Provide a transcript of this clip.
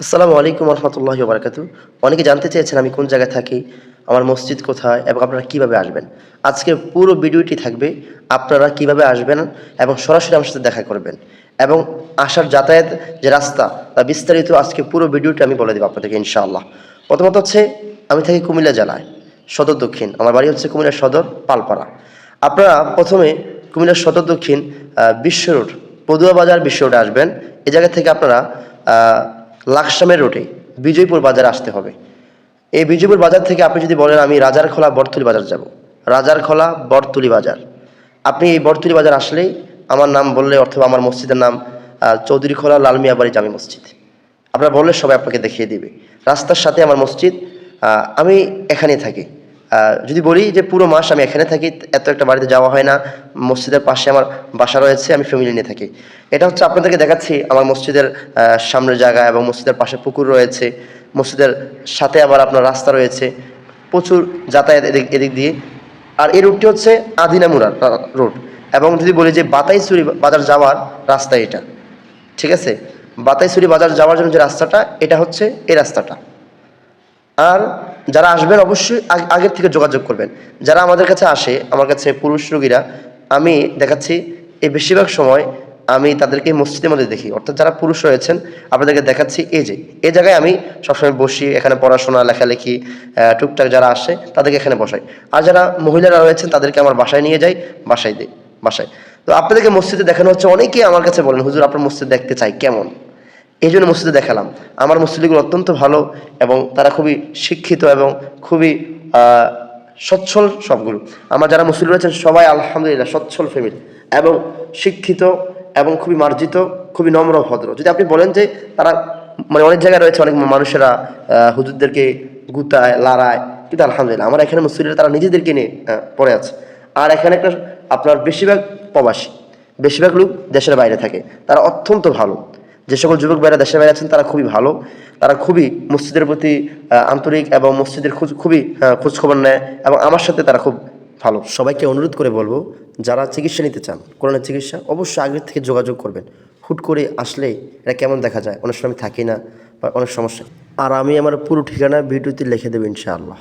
আসসালামু আলাইকুম রহমতুল্লাহি ওয়া বারাকাতুহু। অনেকে জানতে চেয়েছেন আমি কোন জায়গায় থাকি, আমার মসজিদ কোথায় এবং আপনারা কিভাবে আসবেন। আজকের পুরো ভিডিওটি থাকবে আপনারা কিভাবে আসবেন এবং সরাসরি আমার সাথে দেখা করবেন এবং আসার যাতায়াত যে রাস্তা তা বিস্তারিত আজকে পুরো ভিডিওটি আমি বলে দেব আপনাদেরকে ইনশাআল্লাহ। প্রথমত হচ্ছে আমি থাকি কুমিল্লা জেলায়, সদর দক্ষিণ। আমার বাড়ি হচ্ছে কুমিল্লা সদর পালপাড়া। আপনারা প্রথমে কুমিল্লা সদর দক্ষিণ বিশ্ব রোড, পদুয়া বাজার বিশ্ব রোডে আসবেন। এ জায়গা থেকে আপনারা লাকসামের রোডে বিজয়পুর বাজারে আসতে হবে। এই বিজয়পুর বাজার থেকে আপনি যদি বলেন আমি রাজারখোলা বটতলী বাজার যাব, রাজারখোলা বটতলী বাজার, আপনি এই বটতলী বাজার আসলেই আমার নাম বললে অথবা আমার মসজিদের নাম চৌধুরীখোলা লাল মিয়াবাড়ি জামি মসজিদ, আপনারা বললে সবাই আপনাকে দেখিয়ে দিবে। রাস্তার সাথে আমার মসজিদ। আমি এখানেই থাকি। যদি বলি যে পুরো মাস আমি এখানে থাকি, এত একটা বাড়িতে যাওয়া হয় না। মসজিদের পাশে আমার বাসা রয়েছে, আমি ফ্যামিলি নিয়ে থাকি। এটা হচ্ছে আপনাদেরকে দেখাচ্ছি আমার মসজিদের সামনের জায়গা এবং মসজিদের পাশে পুকুর রয়েছে, মসজিদের সাথে আবার আপনার রাস্তা রয়েছে, প্রচুর যাতায়াত এদিক দিয়ে। আর এই রুটটি হচ্ছে আদিনামুরা রোড। এবং যদি বলি যে বাতাইছড়ি বাজার যাওয়ার রাস্তা এটা, ঠিক আছে, বাতাইছড়ি বাজার যাওয়ার জন্য যে রাস্তাটা, এটা হচ্ছে এই রাস্তাটা। আর যারা আসবেন অবশ্যই আগের থেকে যোগাযোগ করবেন। যারা আমাদের কাছে আসে, আমার কাছে পুরুষ রোগীরা, আমি দেখাচ্ছি এই বেশিরভাগ সময় আমি তাদেরকে মসজিদের মধ্যে দেখি, অর্থাৎ যারা পুরুষ রয়েছেন আপনাদেরকে দেখাচ্ছি এই যে এই জায়গায় আমি সবসময় বসি, এখানে পড়াশোনা লেখালেখি টুকটাক যারা আসে তাদেরকে এখানে বসাই। আর যারা মহিলারা রয়েছেন তাদেরকে আমার বাসায় নিয়ে যাই, বাসায় দিই বাসায়। তো আপনাদেরকে মসজিদে দেখানো হচ্ছে। অনেকেই আমার কাছে বলেন হুজুর আপনার মসজিদ দেখতে চাই, কেমন? এই জন্য মসজিদে দেখালাম। আমার মসজিদগুলো অত্যন্ত ভালো এবং তারা খুবই শিক্ষিত এবং খুবই সচ্ছল সবগুলো। আমার যারা মুসলিম রয়েছেন সবাই আলহামদুলিল্লাহ সচ্ছল ফ্যামিলি এবং শিক্ষিত এবং খুবই মার্জিত, খুবই নম্র ভদ্র। যদি আপনি বলেন যে তারা মানে অনেক জায়গায় রয়েছে অনেক মানুষেরা হুজুরদেরকে গুতায় লড়ায়, কিন্তু আলহামদুলিল্লাহ আমার এখানে মুসলিমরা তারা নিজেদেরকে নিয়ে পড়ে আছে। আর এখানে একটা আপনার বেশিরভাগ প্রবাসী, বেশিরভাগ লোক দেশের বাইরে থাকে, তারা অত্যন্ত ভালো। যে সকল যুবক ভাইরা দেশের বাইরে আছেন তারা খুবই ভালো, তারা খুবই মসজিদের প্রতি আন্তরিক এবং মসজিদের খুবই খোঁজখবর নেয় এবং আমার সাথে তারা খুব ভালো। সবাইকে অনুরোধ করে বলবো, যারা চিকিৎসা নিতে চান, কোরআনের চিকিৎসা, অবশ্যই আগের থেকে যোগাযোগ করবেন। হুট করে আসলে এটা কেমন দেখা যায়, অনেক সময় আমি থাকি না বা অনেক সমস্যা। আর আমি আমার পুরো ঠিকানা ভিডিওতে লিখে দেবো ইনশাআল্লাহ।